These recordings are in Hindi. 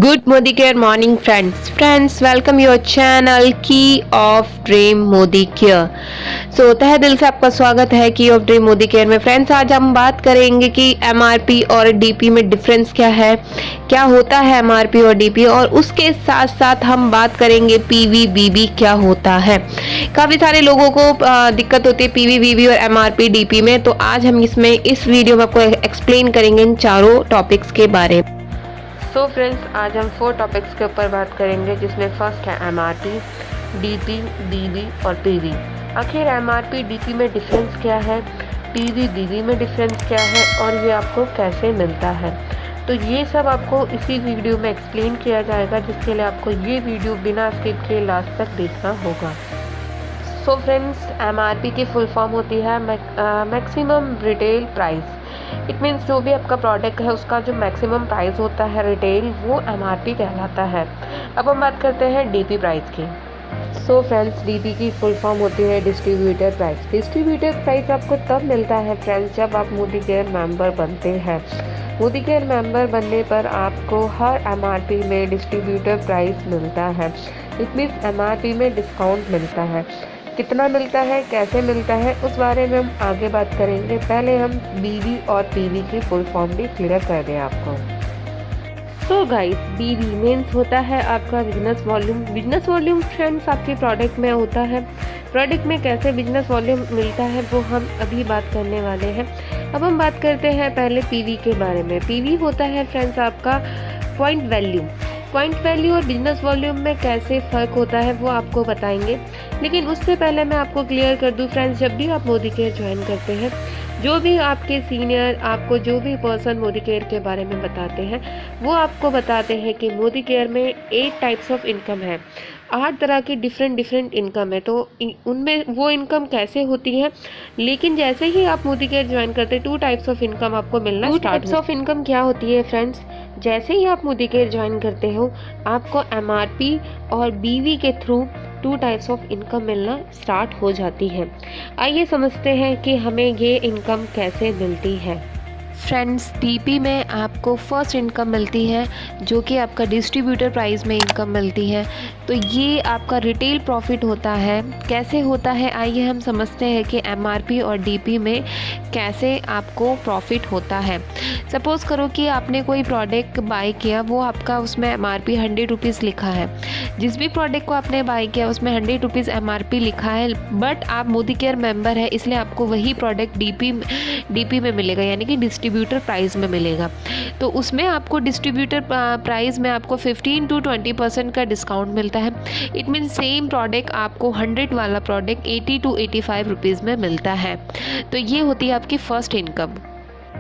Good Modi Care morning friends welcome your channel Key of Dream Modi Care। तहे दिल से आपका स्वागत है की ऑफ ड्रीम मोदी केयर में। फ्रेंड्स आज हम बात करेंगे कि एमआरपी और डीपी में डिफरेंस क्या है, क्या होता है एमआरपी और डीपी, और उसके साथ साथ हम बात करेंगे पीवी बीबी क्या होता है। काफ़ी सारे लोगों को दिक्कत होती है पीवी बीबी और एमआरपी डीपी में, तो आज हम इस वीडियो में आपको एक्सप्लेन करेंगे इन चारों टॉपिक्स के बारे में। सो फ्रेंड्स आज हम 4 टॉपिक्स के ऊपर बात करेंगे, जिसमें फर्स्ट है एमआरपी, डीपी, बीबी और पीवी। आखिर एमआरपी डीपी में डिफरेंस क्या है, पीवी बीबी में डिफरेंस क्या है और ये आपको कैसे मिलता है, तो ये सब आपको इसी वीडियो में एक्सप्लेन किया जाएगा, जिसके लिए आपको ये वीडियो बिना स्किप किए लास्ट तक देखना होगा। सो फ्रेंड्स एमआरपी की फुल फॉर्म होती है maximum retail price. It means जो भी आपका प्रोडक्ट है उसका जो मैक्सिमम प्राइस होता है रिटेल, वो एमआरपी कहलाता है। अब हम बात करते हैं डीपी प्राइस की। सो फ्रेंड्स डीपी की फुल फॉर्म होती है डिस्ट्रीब्यूटर प्राइस। डिस्ट्रीब्यूटर प्राइस आपको तब मिलता है फ्रेंड्स जब आप मोदी केयर मेंबर बनते हैं। मोदी केयर मेंबर बनने पर आपको हर एमआरपी में डिस्ट्रीब्यूटर प्राइस मिलता है। इट मीन्स एमआरपी में डिस्काउंट मिलता है। कितना मिलता है, कैसे मिलता है, उस बारे में हम आगे बात करेंगे। पहले हम बीवी और पीवी की फुल फॉर्म भी क्लियर कर दें आपको। तो गाइस बीवी मीन्स होता है आपका business volume. Business volume friends आपके प्रोडक्ट में होता है। प्रोडक्ट में कैसे बिजनेस वॉल्यूम मिलता है वो हम अभी बात करने वाले हैं। अब हम बात करते हैं पहले पीवी के बारे में। पीवी होता है फ्रेंड्स आपका पॉइंट वैल्यू। पॉइंट वैल्यू और बिजनेस वॉल्यूम में कैसे फ़र्क होता है वो आपको बताएंगे, लेकिन उससे पहले मैं आपको क्लियर कर दूं फ्रेंड्स, जब भी आप मोदी केयर ज्वाइन करते हैं, जो भी आपके सीनियर आपको जो भी पर्सन मोदी केयर के बारे में बताते हैं, वो आपको बताते हैं कि मोदी केयर में 8 टाइप्स ऑफ इनकम है। 8 तरह की डिफरेंट इनकम है। तो उनमें वो इनकम कैसे होती है, लेकिन जैसे ही आप मोदी केयर ज्वाइन करते हैं 2 टाइप्स ऑफ इनकम आपको मिलना स्टार्ट। 2 टाइप्स ऑफ इनकम क्या होती है फ्रेंड्स, जैसे ही आप मोदी केयर ज्वाइन करते हो आपको एमआरपी और बीवी के थ्रू 2 टाइप्स ऑफ इनकम मिलना स्टार्ट हो जाती है। आइए समझते हैं कि हमें ये इनकम कैसे मिलती है। फ्रेंड्स डीपी में आपको फर्स्ट इनकम मिलती है जो कि आपका डिस्ट्रीब्यूटर प्राइस में इनकम मिलती है। तो ये आपका रिटेल प्रॉफिट होता है। कैसे होता है आइए हम समझते हैं कि एमआरपी और डीपी में कैसे आपको प्रॉफिट होता है। सपोज़ करो कि आपने कोई प्रोडक्ट बाय किया, वो आपका उसमें एमआरपी 100 रुपीज़ लिखा है। जिस भी प्रोडक्ट को आपने बाय किया उसमें 100 रुपीज़ एमआरपी लिखा है, बट आप मोदी केयर मेंबर है इसलिए आपको वही प्रोडक्ट डीपी में मिलेगा, यानी कि डिस्ट्रीब्यूटर प्राइस में मिलेगा। तो उसमें आपको डिस्ट्रीब्यूटर प्राइस में आपको 15 to 20% का डिस्काउंट मिलता है। इट मीन सेम प्रोडक्ट आपको 100 वाला प्रोडक्ट 80 to 85 रुपीज़ में मिलता है। तो ये होती है आपकी फर्स्ट इनकम।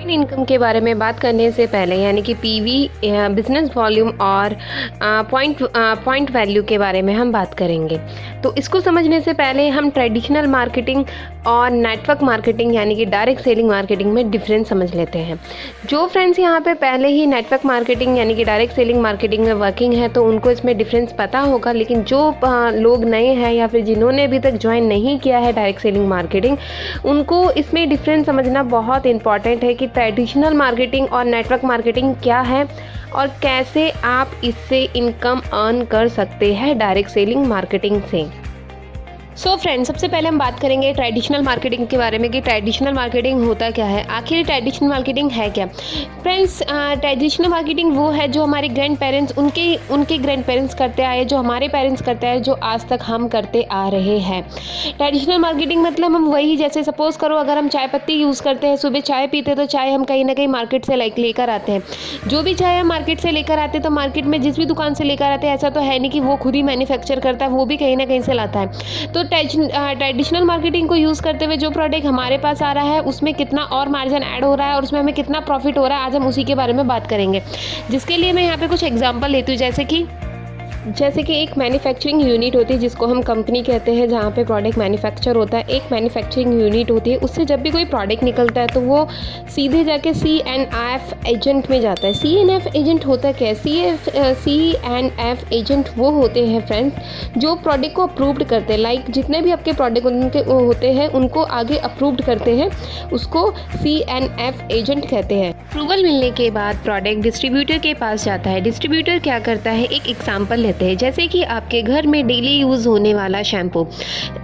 इनकम के बारे में बात करने से पहले, यानी कि पीवी बिजनेस वॉल्यूम और पॉइंट वैल्यू के बारे में हम बात करेंगे। तो इसको समझने से पहले हम ट्रेडिशनल मार्केटिंग और नेटवर्क मार्केटिंग यानी कि डायरेक्ट सेलिंग मार्केटिंग में डिफरेंस समझ लेते हैं। जो फ्रेंड्स यहाँ पे पहले ही नेटवर्क मार्केटिंग यानी कि डायरेक्ट सेलिंग मार्केटिंग में वर्किंग है तो उनको इसमें डिफरेंस पता होगा, लेकिन जो लोग नए हैं या फिर जिन्होंने अभी तक ज्वाइन नहीं किया है डायरेक्ट सेलिंग मार्केटिंग, उनको इसमें डिफरेंस समझना बहुत इंपॉर्टेंट है कि ट्रेडिशनल मार्केटिंग और नेटवर्क मार्केटिंग क्या है और कैसे आप इससे इनकम अर्न कर सकते हैं डायरेक्ट सेलिंग मार्केटिंग से। सो फ्रेंड्स सबसे पहले हम बात करेंगे ट्रेडिशनल मार्केटिंग के बारे में कि ट्रेडिशनल मार्केटिंग होता क्या है, आखिर ट्रेडिशनल मार्केटिंग है क्या। फ्रेंड्स ट्रेडिशनल मार्केटिंग वो है जो हमारे ग्रैंड पेरेंट्स उनके ग्रैंड पेरेंट्स करते आए, जो हमारे पेरेंट्स करते आए, जो आज तक हम करते आ रहे हैं। ट्रेडिशनल मार्केटिंग मतलब हम वही, जैसे सपोज़ करो अगर हम चाय पत्ती यूज़ करते हैं, सुबह चाय पीते तो चाय हम कहीं ना कहीं मार्केट से लेकर आते हैं। जो भी चाय हम मार्केट से लेकर आते हैं तो मार्केट में जिस भी दुकान से लेकर आते हैं, ऐसा तो है नहीं कि वो खुद ही मैन्युफैक्चर करता है, वो भी कहीं ना कहीं से लाता है। तो ट्रेडिशनल मार्केटिंग को यूज़ करते हुए जो प्रोडक्ट हमारे पास आ रहा है उसमें कितना और मार्जिन ऐड हो रहा है और उसमें हमें कितना प्रॉफिट हो रहा है, आज हम उसी के बारे में बात करेंगे। जिसके लिए मैं यहाँ पे कुछ एग्जांपल लेती हूँ, जैसे कि जैसे कि एक मैन्युफैक्चरिंग यूनिट होती है जिसको हम कंपनी कहते हैं, जहाँ पे प्रोडक्ट मैन्युफैक्चर होता है। एक मैन्युफैक्चरिंग यूनिट होती है, उससे जब भी कोई प्रोडक्ट निकलता है तो वो सीधे जाके CNF एजेंट में जाता है। CNF एजेंट होता क्या है? CNF एजेंट वो होते हैं फ्रेंड्स जो प्रोडक्ट को अप्रूव्ड करते हैं। लाइक जितने भी आपके प्रोडक्ट उनके होते हैं उनको आगे अप्रूव्ड करते हैं, उसको CNF एजेंट कहते हैं। अप्रूवल मिलने के बाद प्रोडक्ट डिस्ट्रीब्यूटर के पास जाता है। डिस्ट्रीब्यूटर क्या करता है, एक एग्जांपल लेते हैं, जैसे कि आपके घर में डेली यूज़ होने वाला शैम्पू।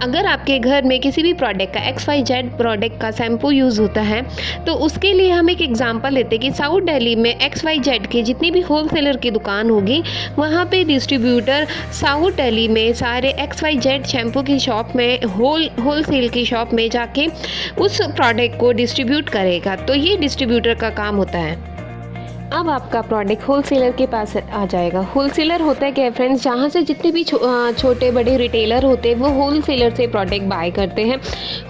अगर आपके घर में किसी भी प्रोडक्ट का XYZ प्रोडक्ट का शैम्पू यूज़ होता है तो उसके लिए हम एक एग्जांपल लेते हैं कि साउथ दिल्ली में XYZ की जितनी भी होलसेलर की दुकान होगी वहाँ पे डिस्ट्रीब्यूटर साउथ दिल्ली में सारे XYZ शैम्पू की शॉप में होलसेल की शॉप में जाके उस प्रोडक्ट को डिस्ट्रीब्यूट करेगा। तो ये डिस्ट्रीब्यूटर का काम होता है। अब आपका प्रोडक्ट होलसेलर के पास आ जाएगा। होलसेलर होता है क्या फ्रेंड्स, जहाँ से जितने भी छोटे बड़े रिटेलर होते हैं वो होलसेलर से प्रोडक्ट बाय करते हैं।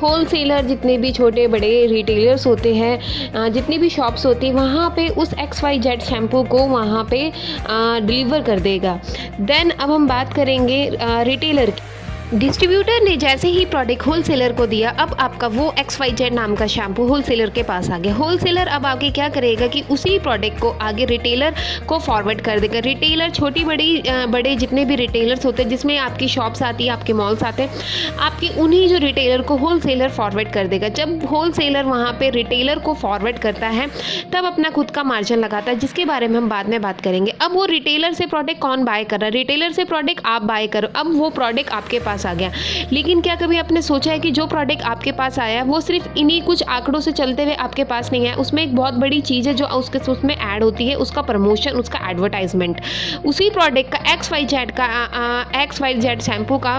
होलसेलर जितने भी छोटे बड़े रिटेलर्स होते हैं, जितनी भी शॉप्स होती हैं, वहाँ पे उस XYZ शैम्पू को वहाँ पे डिलीवर कर देगा। देन अब हम बात करेंगे रिटेलर की। डिस्ट्रीब्यूटर ने जैसे ही प्रोडक्ट होलसेलर को दिया, अब आपका वो XYZ नाम का शैम्पू होलसेलर के पास आ गया। होलसेलर अब आगे क्या करेगा कि उसी प्रोडक्ट को आगे रिटेलर को फॉरवर्ड कर देगा। रिटेलर छोटी बड़े जितने भी रिटेलर्स होते हैं जिसमें आपकी शॉप्स आती है, आपके मॉल्स आते हैं, आपकी उन्हीं जो रिटेलर को होलसेलर फॉरवर्ड कर देगा। जब होलसेलर वहाँ पर रिटेलर को फॉरवर्ड करता है तब अपना खुद का मार्जिन लगाता है, जिसके बारे में हम बाद में बात करेंगे। अब वो रिटेलर से प्रोडक्ट कौन बाय कर रहा है? रिटेलर से प्रोडक्ट आप बाय करो। अब वो प्रोडक्ट आपके पास आ गया, लेकिन क्या कभी आपने सोचा है कि जो प्रोडक्ट आपके पास आया है वो सिर्फ इन्हीं कुछ आंकड़ों से चलते हुए आपके पास नहीं है, उसमें एक बहुत बड़ी चीज़ है जो उसमें ऐड होती है, उसका प्रमोशन, उसका एडवर्टाइजमेंट। उसी प्रोडक्ट का XYZ शैम्पू का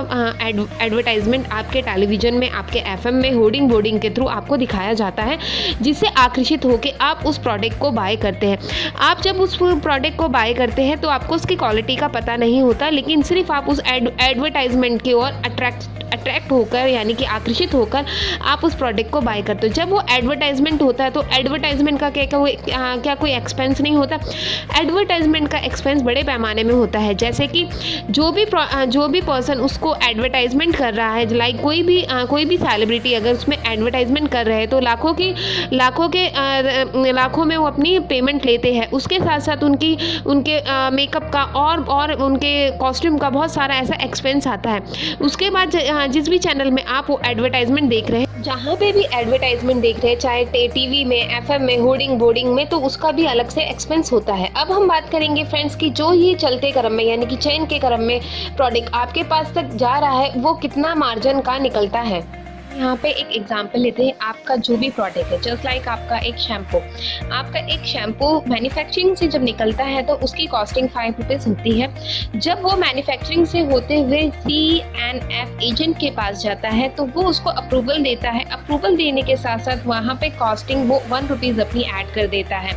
एडवर्टाइजमेंट आपके टेलीविजन में, आपके FM में होर्डिंग बोर्डिंग के थ्रू आपको दिखाया जाता है, जिससे आकर्षित होकर आप उस प्रोडक्ट को बाय करते हैं। आप जब उस प्रोडक्ट को बाय करते हैं तो आपको उसकी क्वालिटी का पता नहीं होता, लेकिन सिर्फ आप उस एडवर्टाइजमेंट की ओर अट्रैक्ट होकर, यानी कि आकर्षित होकर आप उस प्रोडक्ट को बाय करते हो। जब वो एडवर्टाइजमेंट होता है तो एडवर्टाइजमेंट का क्या कोई एक्सपेंस नहीं होता। एडवर्टाइजमेंट का एक्सपेंस बड़े पैमाने में होता है। जैसे कि जो भी पर्सन उसको एडवर्टाइजमेंट कर रहा है, लाइक कोई भी सेलिब्रिटी अगर उसमें एडवर्टाइजमेंट कर रहे हैं तो लाखों में वो अपनी पेमेंट लेते हैं। उसके साथ साथ उनके मेकअप का और उनके कॉस्ट्यूम का बहुत सारा ऐसा एक्सपेंस आता है। उसके बाद जिस भी चैनल में आप वो एडवर्टाइजमेंट देख रहे हैं, जहाँ पे भी एडवर्टाइजमेंट देख रहे हैं, चाहे टीवी में, FM में, होर्डिंग बोर्डिंग में, तो उसका भी अलग से एक्सपेंस होता है। अब हम बात करेंगे फ्रेंड्स कि जो ये चलते क्रम में, यानी कि चेन के क्रम में प्रोडक्ट आपके पास तक जा रहा है वो कितना मार्जिन का निकलता है। यहाँ पे एक एग्जांपल लेते हैं। आपका जो भी प्रोडक्ट है, जस्ट लाइक आपका एक शैम्पू मैन्युफैक्चरिंग से जब निकलता है तो उसकी कॉस्टिंग 5 रुपीज़ होती है। जब वो मैन्युफैक्चरिंग से होते हुए CNF एजेंट के पास जाता है तो वो उसको अप्रूवल देता है। अप्रूवल देने के साथ साथ वहाँ पे कॉस्टिंग वो 1 रुपीज़ अपनी ऐड कर देता है।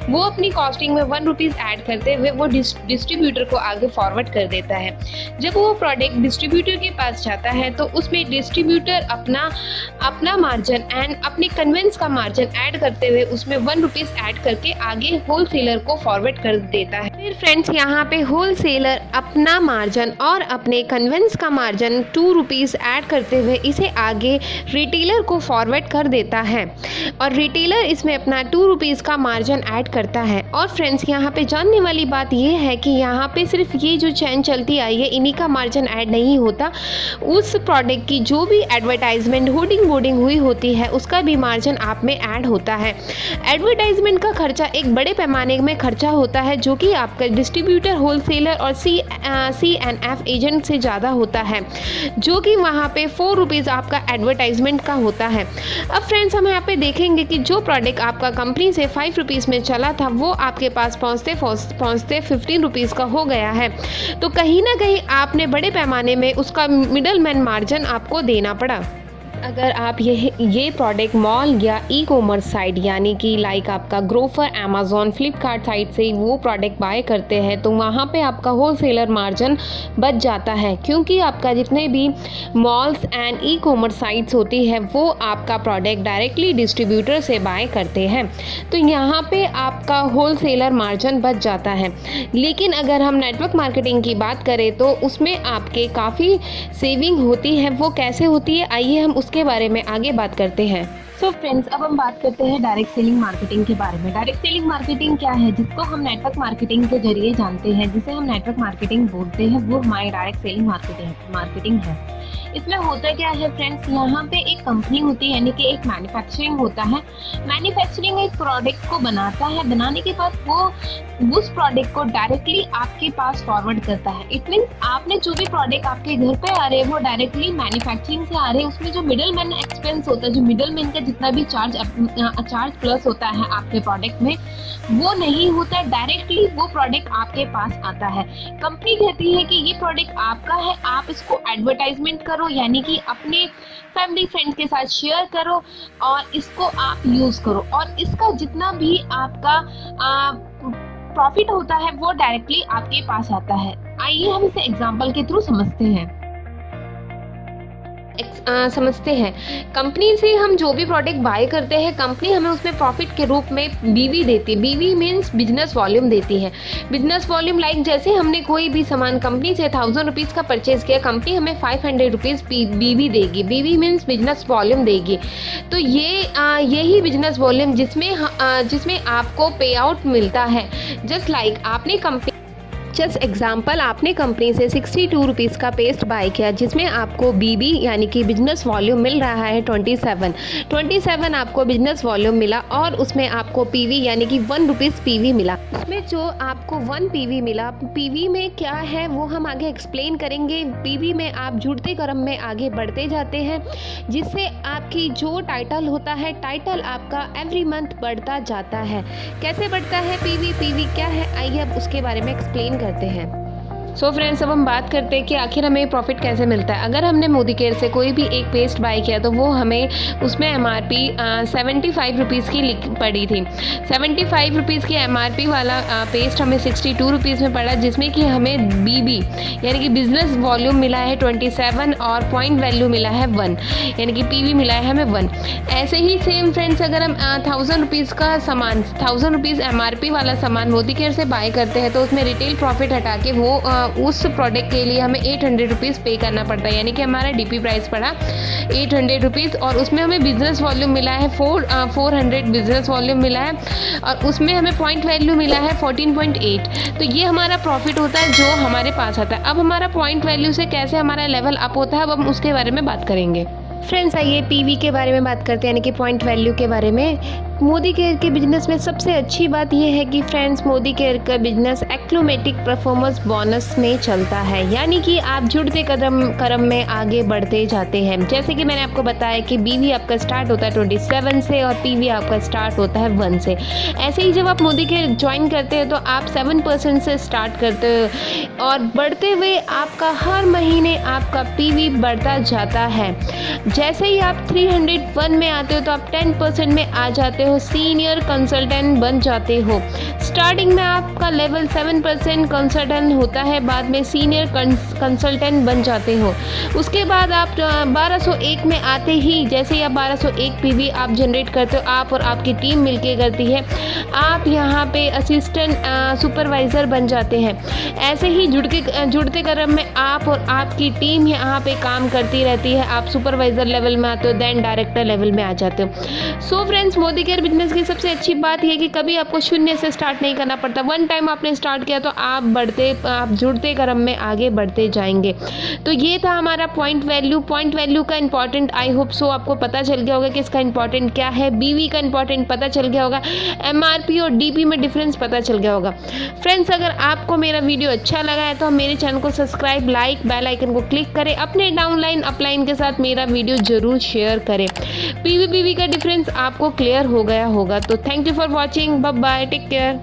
वो अपनी कॉस्टिंग में 1 रुपीज़ ऐड करते हुए वो डिस्ट्रीब्यूटर को आगे फॉरवर्ड कर देता है। जब वो प्रोडक्ट डिस्ट्रीब्यूटर के पास जाता है तो उसमें डिस्ट्रीब्यूटर अपना मार्जिन एंड अपने कन्वेंस का मार्जिन ऐड करते हुए उसमें 1 रुपीज़ ऐड करके आगे होलसेलर को फॉरवर्ड कर देता है। फिर फ्रेंड्स यहाँ पे होलसेलर अपना मार्जिन और अपने कन्वेंस का मार्जिन 2 रुपीज़ ऐड करते हुए इसे आगे रिटेलर को फॉरवर्ड कर देता है और रिटेलर इसमें अपना 2 रुपीज़ का मार्जिन ऐड करता है। और फ्रेंड्स यहाँ पे जानने वाली बात यह है कि यहाँ पे सिर्फ ये जो चैन चलती आई है इन्हीं का मार्जिन ऐड नहीं होता, उस प्रोडक्ट की जो भी एडवर्टाइजमेंट होर्डिंग बोर्डिंग हुई होती है उसका भी मार्जिन आप में ऐड होता है। एडवर्टाइजमेंट का खर्चा एक बड़े पैमाने में खर्चा होता है जो कि आपका डिस्ट्रीब्यूटर, होलसेलर और CNF एजेंट से ज़्यादा होता है, जो कि वहाँ पे 4 रुपीज़ आपका एडवर्टाइजमेंट का होता है। अब फ्रेंड्स हम यहाँ पे देखेंगे कि जो प्रोडक्ट आपका कंपनी से 5 रुपीज़ में चला था वो आपके पास पहुँचते 15 रुपीज़ का हो गया है, तो कहीं ना कहीं आपने बड़े पैमाने में उसका मिडल मैन मार्जिन आपको देना पड़ा। अगर आप ये प्रोडक्ट मॉल या ई कॉमर्स साइट यानी कि लाइक आपका ग्रोफर, अमेज़ॉन, फ्लिपकार्ट साइट से वो प्रोडक्ट बाय करते हैं तो वहाँ पे आपका होलसेलर मार्जिन बच जाता है, क्योंकि आपका जितने भी malls and e commerce sites होती है वो आपका प्रोडक्ट डायरेक्टली डिस्ट्रीब्यूटर से बाय करते हैं, तो यहाँ पे आपका होलसेलर मार्जिन बच जाता है। लेकिन अगर हम नेटवर्क मार्केटिंग की बात करें तो उसमें आपके काफ़ी सेविंग होती है। वो कैसे होती है, आइए हम उसके बारे में आगे बात करते हैं। सो फ्रेंड्स, अब हम बात करते हैं डायरेक्ट सेलिंग मार्केटिंग के बारे में। डायरेक्ट सेलिंग मार्केटिंग क्या है, जिसको हम नेटवर्क मार्केटिंग के जरिए जानते हैं, जिसे हम नेटवर्क मार्केटिंग बोलते हैं, वो हमारी डायरेक्ट सेलिंग मार्केटिंग है। इसमें होता क्या है फ्रेंड्स, यहाँ पे एक कंपनी होती है, यानी कि एक मैन्युफैक्चरिंग होता है। मैन्युफैक्चरिंग एक प्रोडक्ट को बनाता है, बनाने के बाद वो उस प्रोडक्ट को डायरेक्टली आपके पास फॉरवर्ड करता है। इट मीन्स आपने जो भी प्रोडक्ट आपके घर पे आ रहे हैं वो डायरेक्टली मैन्युफैक्चरिंग से आ रहे हैं। उसमें जो मिडल मैन एक्सपेंस होता है, जो मिडल मैन का जितना भी चार्ज प्लस होता है आपके प्रोडक्ट में, वो नहीं होता है। डायरेक्टली वो प्रोडक्ट आपके पास आता है। कंपनी कहती है कि ये प्रोडक्ट आपका है, आप इसको एडवर्टाइजमेंट करो, यानी कि अपने फैमिली फ्रेंड्स के साथ शेयर करो और इसको आप यूज करो, और इसका जितना भी आपका प्रॉफिट होता है वो डायरेक्टली आपके पास आता है। आइए हम इसे एग्जांपल के थ्रू समझते हैं। कंपनी से हम जो भी प्रोडक्ट बाय करते हैं, कंपनी हमें उसमें प्रॉफिट के रूप में बीवी देती है। बीवी मीन्स बिजनेस वॉल्यूम देती है। बिजनेस वॉल्यूम लाइक जैसे हमने कोई भी सामान कंपनी से 1000 रुपीज़ का परचेज किया, कंपनी हमें 500 रुपीज़ बीवी देगी। बीवी मीन्स बिजनेस वॉल्यूम देगी। तो यही बिजनेस वॉल्यूम जिसमें आपको पे आउट मिलता है। जस्ट लाइक जस्ट एग्जाम्पल, आपने कंपनी से 62 रुपीज़ का पेस्ट बाय किया, जिसमें आपको बीबी यानी कि बिजनेस वॉल्यूम मिल रहा है 27 आपको बिजनेस वॉल्यूम मिला, और उसमें आपको पीवी यानी कि 1 रुपीज़ पीवी मिला। उसमें जो आपको 1 पीवी मिला, पीवी में क्या है वो हम आगे एक्सप्लेन करेंगे। पीवी में आप जुड़ते क्रम में आगे बढ़ते जाते हैं, जिससे आपकी जो टाइटल होता है, टाइटल आपका एवरी मंथ बढ़ता जाता है। कैसे बढ़ता है पीवी क्या है, आइए अब उसके बारे में एक्सप्लेन करते हैं। सो फ्रेंड्स, अब हम बात करते हैं कि आखिर हमें प्रॉफिट कैसे मिलता है। अगर हमने मोदी केयर से कोई भी एक पेस्ट बाय किया तो वो हमें उसमें MRP 75 रुपीज़ की पड़ी थी। 75 रुपीज़ की MRP वाला पेस्ट हमें 62 रुपीज़ में पड़ा, जिसमें कि हमें BB यानी कि बिजनेस वॉल्यूम मिला है 27 और पॉइंट वैल्यू मिला है 1, यानी कि PV मिला है हमें 1। ऐसे ही सेम फ्रेंड्स, अगर हम 1000 रुपीज़ का सामान, 1000 रुपीज़ MRP वाला सामान मोदी केयर से बाय करते हैं तो उसमें रिटेल प्रॉफिट हटा के वो उस प्रोडक्ट के लिए हमें 800 रुपीज़ पे करना पड़ता है, यानी कि हमारा DP प्राइस पड़ा 800 रुपीज़, और उसमें हमें बिजनेस वॉल्यूम मिला है 400 बिजनेस वॉल्यूम मिला है, और उसमें हमें पॉइंट वैल्यू मिला है 14.8। तो ये हमारा प्रॉफिट होता है जो हमारे पास आता है। अब हमारा पॉइंट वैल्यू से कैसे हमारा लेवल अप होता है, अब हम उसके बारे में बात करेंगे। फ्रेंड्स, आइए PV के बारे में बात करते हैं, यानी कि पॉइंट वैल्यू के बारे में। मोदी केयर के बिजनेस में सबसे अच्छी बात यह है कि फ्रेंड्स, मोदी केयर का बिजनेस एक्लोमेटिक परफॉर्मेंस बोनस में चलता है, यानी कि आप जुड़ते कदम में आगे बढ़ते जाते हैं। जैसे कि मैंने आपको बताया कि BV आपका स्टार्ट होता है 27 से और PV आपका स्टार्ट होता है 1 से। ऐसे ही जब आप मोदी केयर ज्वाइन करते हैं तो आप 7% से स्टार्ट करते हो, और बढ़ते हुए आपका हर महीने आपका PV बढ़ता जाता है। जैसे ही आप 301 में आते हो तो आप 10% में आ जाते हो, सीनियर कंसल्टेंट बन जाते हो। स्टार्टिंग में आपका लेवल 7% कंसल्टेंट होता है, बाद में सीनियर कंसल्टेंट बन जाते हो। उसके बाद आप 1201 में आते ही, जैसे ही आप 1201 PV आप जनरेट करते हो, आप और आपकी टीम मिलके करती है, आप यहाँ पे असिस्टेंट सुपरवाइज़र बन जाते हैं। ऐसे ही जुड़ते क्रम में आप और आपकी टीम यहाँ पे काम करती रहती है। आप सुपरवाइज़र लेवल में आते हो, देन डायरेक्टर लेवल में आ जाते हो। So friends, Modi care business की सबसे अच्छी बात यह है कि कभी आपको शून्य से स्टार्ट नहीं करना पड़ता। 1 टाइम आपने स्टार्ट किया तो आप जुड़ते क्रम में आगे बढ़ते जाएंगे। तो ये था हमारा पॉइंट वैल्यू का इंपॉर्टेंट। आई होप सो आपको पता चल गया होगा कि इसका इंपॉर्टेंट क्या है। BV का इंपॉर्टेंट पता चल गया होगा, MRP और DP में डिफरेंस पता चल गया होगा। फ्रेंड्स, अगर आपको मेरा वीडियो अच्छा लगा है तो मेरे चैनल को सब्सक्राइब, लाइक, बेल आइकन को क्लिक करें। अपने डाउनलाइन अपलाइन के साथ मेरा वीडियो जरूर शेयर करें। PV का डिफरेंस आपको क्लियर हो गया होगा। तो thank you for watching, bye bye, take care.